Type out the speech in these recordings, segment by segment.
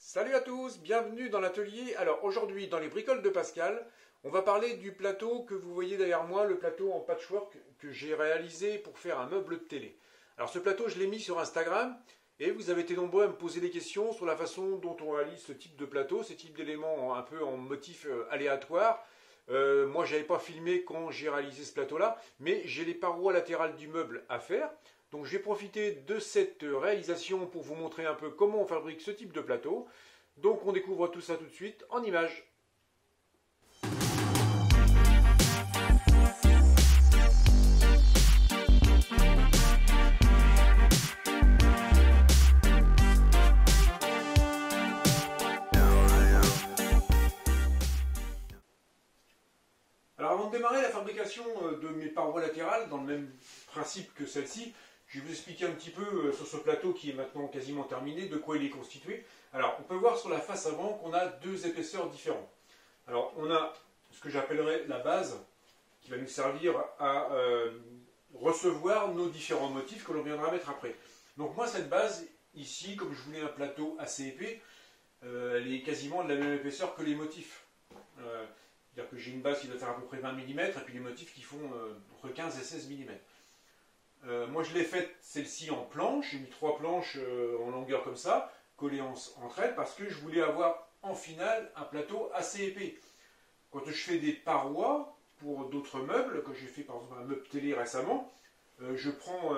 Salut à tous, bienvenue dans l'atelier. Alors aujourd'hui dans les bricoles de Pascal, on va parler du plateau que vous voyez derrière moi, le plateau en patchwork que j'ai réalisé pour faire un meuble de télé. Alors ce plateau je l'ai mis sur Instagram et vous avez été nombreux à me poser des questions sur la façon dont on réalise ce type de plateau, ce type d'éléments un peu en motif aléatoire. Moi j'avais pas filmé quand j'ai réalisé ce plateau là, mais j'ai les parois latérales du meuble à faire. Donc je vais profiter de cette réalisation pour vous montrer un peu comment on fabrique ce type de plateau. Donc on découvre tout ça tout de suite en images. Alors avant de démarrer la fabrication de mes parois latérales, dans le même principe que celle-ci, je vais vous expliquer un petit peu sur ce plateau qui est maintenant quasiment terminé, de quoi il est constitué. Alors, on peut voir sur la face avant qu'on a deux épaisseurs différentes. Alors, on a ce que j'appellerais la base, qui va nous servir à recevoir nos différents motifs que l'on viendra mettre après. Donc moi, cette base, ici, comme je voulais un plateau assez épais, elle est quasiment de la même épaisseur que les motifs. C'est-à-dire que j'ai une base qui doit faire à peu près 20 mm, et puis les motifs qui font entre 15 et 16 mm. Moi je l'ai faite celle-ci en planche, j'ai mis 3 planches en longueur comme ça, collées entre elles, parce que je voulais avoir en finale un plateau assez épais. Quand je fais des parois pour d'autres meubles, quand j'ai fait par exemple un meuble télé récemment, je prends,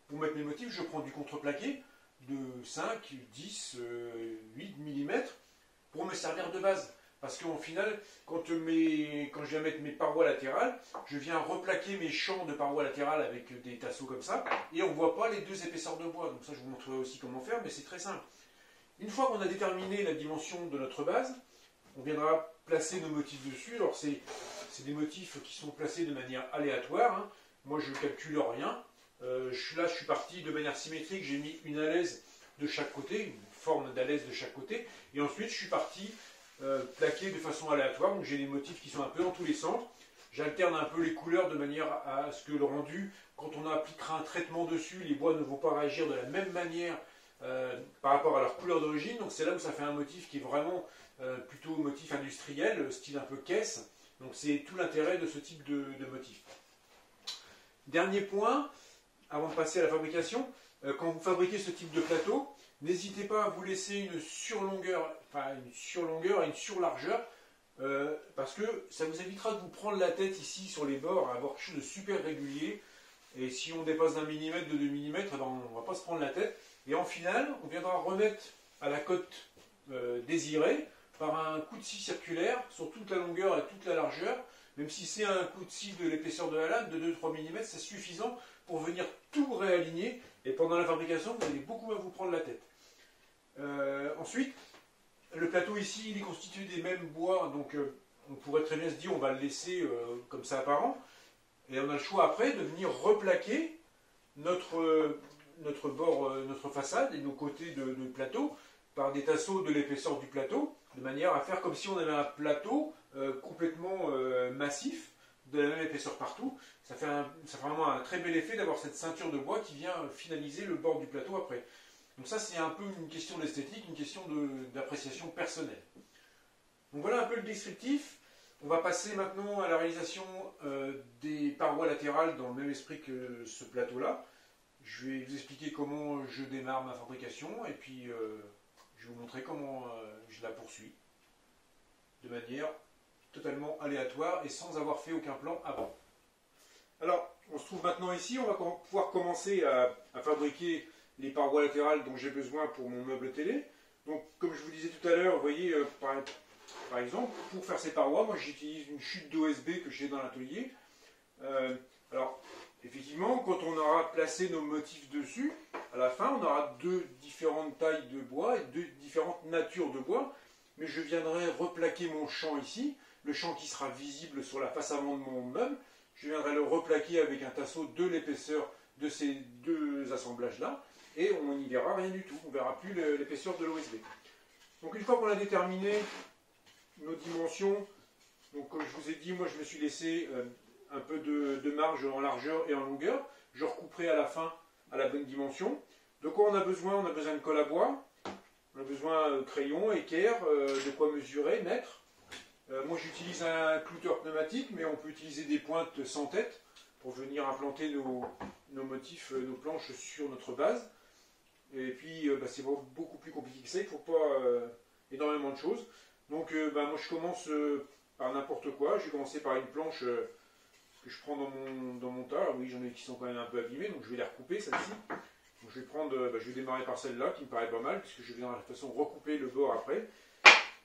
pour mettre mes motifs, je prends du contreplaqué de 5, 10, 8 mm pour me servir de base. Parce qu'en final, quand je viens mettre mes parois latérales, je viens replaquer mes champs de parois latérales avec des tasseaux comme ça, et on ne voit pas les deux épaisseurs de bois. Donc ça, je vous montrerai aussi comment faire, mais c'est très simple. Une fois qu'on a déterminé la dimension de notre base, on viendra placer nos motifs dessus. Alors c'est des motifs qui sont placés de manière aléatoire. Hein. Moi, je ne calcule rien. Là, je suis parti de manière symétrique. J'ai mis une alaise de chaque côté, une forme d'alaise de chaque côté, et ensuite, je suis parti plaqué de façon aléatoire, donc j'ai des motifs qui sont un peu dans tous les sens. J'alterne un peu les couleurs de manière à ce que le rendu, quand on appliquera un traitement dessus, les bois ne vont pas réagir de la même manière par rapport à leur couleur d'origine. Donc c'est là où ça fait un motif qui est vraiment plutôt motif industriel, style un peu caisse. Donc c'est tout l'intérêt de ce type de motif. Dernier point, avant de passer à la fabrication, quand vous fabriquez ce type de plateau, n'hésitez pas à vous laisser une surlongueur et une surlargeur, parce que ça vous évitera de vous prendre la tête ici sur les bords, à avoir quelque chose de super régulier. Et si on dépasse d'un millimètre, de 2 mm, eh ben on ne va pas se prendre la tête. Et en finale, on viendra remettre à la cote désirée par un coup de scie circulaire sur toute la longueur et toute la largeur. Même si c'est un coup de scie de l'épaisseur de la lame, de 2-3 mm, c'est suffisant pour venir tout réaligner. Et pendant la fabrication, vous allez beaucoup moins vous prendre la tête. Ensuite, le plateau ici, il est constitué des mêmes bois, donc on pourrait très bien se dire on va le laisser comme ça apparent. Et on a le choix après de venir replaquer notre bord, notre façade et nos côtés de plateau par des tasseaux de l'épaisseur du plateau, de manière à faire comme si on avait un plateau complètement massif, de la même épaisseur partout. Ça fait vraiment un très bel effet d'avoir cette ceinture de bois qui vient finaliser le bord du plateau après. Donc ça, c'est un peu une question d'esthétique, une question d'appréciation personnelle. Donc voilà un peu le descriptif. On va passer maintenant à la réalisation des parois latérales dans le même esprit que ce plateau-là. Je vais vous expliquer comment je démarre ma fabrication et puis je vais vous montrer comment je la poursuis de manière totalement aléatoire et sans avoir fait aucun plan avant. Alors, on se trouve maintenant ici, on va pouvoir commencer à fabriquer les parois latérales dont j'ai besoin pour mon meuble télé. Donc, comme je vous disais tout à l'heure, vous voyez, par exemple, pour faire ces parois, moi j'utilise une chute d'OSB que j'ai dans l'atelier. Alors, effectivement, quand on aura placé nos motifs dessus, à la fin, on aura deux différentes tailles de bois et deux différentes natures de bois. Mais je viendrai replaquer mon champ ici, le champ qui sera visible sur la face avant de mon meuble. Je viendrai le replaquer avec un tasseau de l'épaisseur de ces deux assemblages-là. Et on n'y verra rien du tout, on ne verra plus l'épaisseur de l'OSB. Donc une fois qu'on a déterminé nos dimensions, donc comme je vous ai dit, moi je me suis laissé un peu de marge en largeur et en longueur. Je recouperai à la fin à la bonne dimension. De quoi on a besoin? On a besoin de colle à bois, On a besoin de crayon, équerre, de quoi mesurer, mètre. Moi j'utilise un clouteur pneumatique, mais on peut utiliser des pointes sans tête pour venir implanter nos motifs, nos planches sur notre base. Et puis c'est beaucoup plus compliqué que ça, il ne faut pas énormément de choses. Donc moi je commence par n'importe quoi. Je vais commencer par une planche que je prends dans mon tas. Alors, oui, j'en ai qui sont quand même un peu abîmées, donc je vais les recouper, celle-ci. Donc je vais je vais démarrer par celle-là, qui me paraît pas mal, puisque je vais de toute façon recouper le bord après.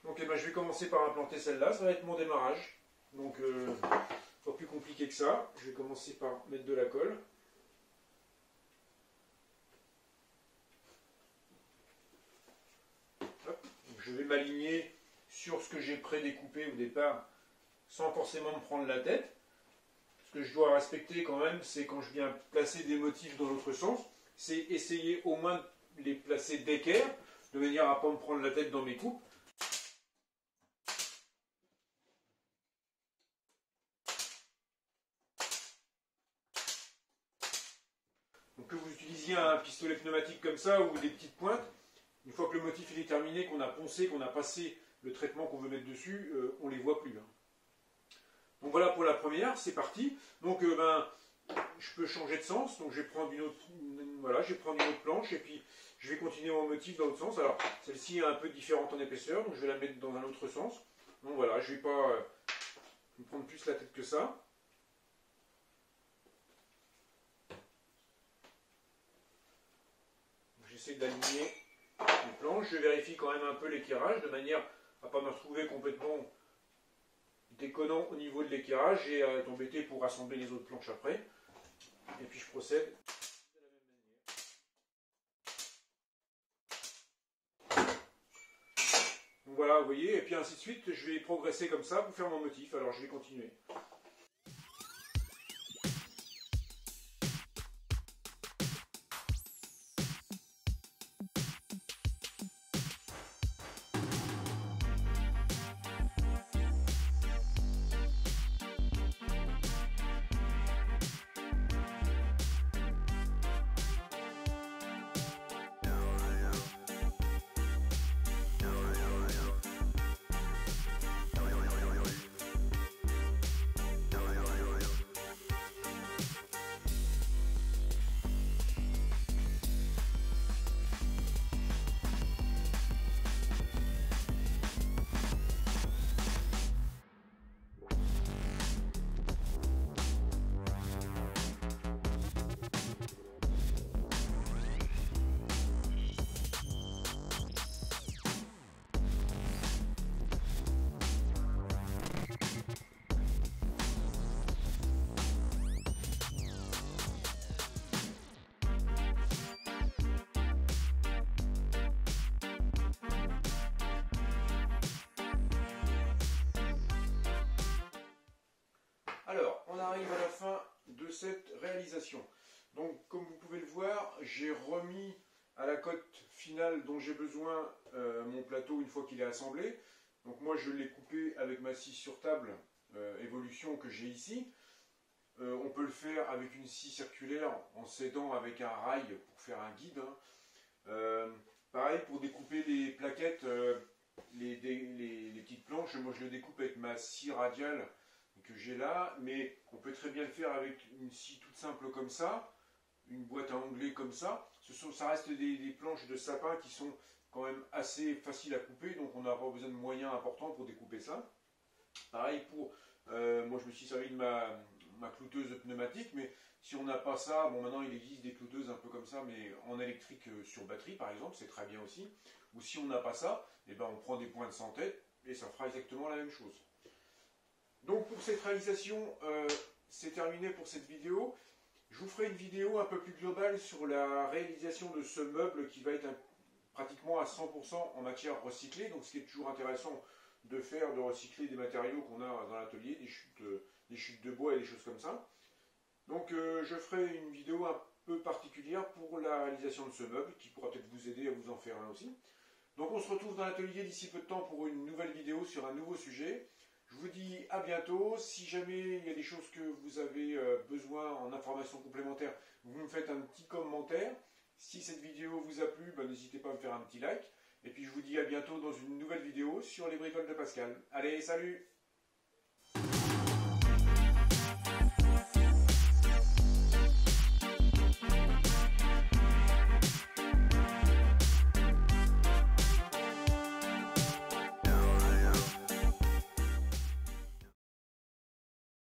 Donc je vais commencer par implanter celle-là, ça va être mon démarrage. Donc pas plus compliqué que ça. Je vais commencer par mettre de la colle. Hop. Donc, je vais m'aligner sur ce que j'ai pré-découpé au départ, sans forcément me prendre la tête. Ce que je dois respecter quand même, c'est quand je viens placer des motifs dans l'autre sens, c'est essayer au moins de les placer d'équerre, de manière à ne pas me prendre la tête dans mes coupes. Donc que vous utilisiez un pistolet pneumatique comme ça ou des petites pointes, une fois que le motif est terminé, qu'on a poncé, qu'on a passé le traitement qu'on veut mettre dessus, on ne les voit plus. Donc voilà pour la première, c'est parti. Donc je peux changer de sens, donc je vais prendre une autre planche et puis je vais continuer mon motif dans l'autre sens. Alors celle-ci est un peu différente en épaisseur, donc je vais la mettre dans un autre sens. Donc voilà, je ne vais pas me prendre plus la tête que ça. J'essaie d'aligner les planches, je vérifie quand même un peu l'équerrage de manière à ne pas me retrouver complètement déconnant au niveau de l'équerrage et à être embêté pour rassembler les autres planches après. Et puis je procède de la même manière. Donc voilà, vous voyez, et puis ainsi de suite, je vais progresser comme ça pour faire mon motif. Alors je vais continuer. Alors, on arrive à la fin de cette réalisation. Donc, comme vous pouvez le voir, j'ai remis à la cote finale dont j'ai besoin mon plateau une fois qu'il est assemblé. Donc moi, je l'ai coupé avec ma scie sur table Evolution que j'ai ici. On peut le faire avec une scie circulaire en s'aidant avec un rail pour faire un guide. Pareil, pour découper les plaquettes, les petites planches, moi je le découpe avec ma scie radiale que j'ai là, mais on peut très bien le faire avec une scie toute simple comme ça, une boîte à onglets comme ça. Ça reste des planches de sapin qui sont quand même assez faciles à couper, donc on n'a pas besoin de moyens importants pour découper ça. Pareil pour, moi je me suis servi de ma clouteuse pneumatique, mais si on n'a pas ça, bon maintenant il existe des clouteuses un peu comme ça, mais en électrique sur batterie par exemple, c'est très bien aussi. Ou si on n'a pas ça, eh ben, on prend des pointes sans tête et ça fera exactement la même chose. Donc pour cette réalisation, c'est terminé pour cette vidéo. Je vous ferai une vidéo un peu plus globale sur la réalisation de ce meuble qui va être pratiquement à 100% en matière recyclée. Donc ce qui est toujours intéressant de faire, de recycler des matériaux qu'on a dans l'atelier, des chutes de bois et des choses comme ça. Donc je ferai une vidéo un peu particulière pour la réalisation de ce meuble qui pourra peut-être vous aider à vous en faire un aussi. Donc on se retrouve dans l'atelier d'ici peu de temps pour une nouvelle vidéo sur un nouveau sujet. Je vous dis à bientôt. Si jamais il y a des choses que vous avez besoin en informations complémentaires, vous me faites un petit commentaire. Si cette vidéo vous a plu, n'hésitez pas à me faire un petit like. Et puis je vous dis à bientôt dans une nouvelle vidéo sur les bricoles de Pascal. Allez, salut!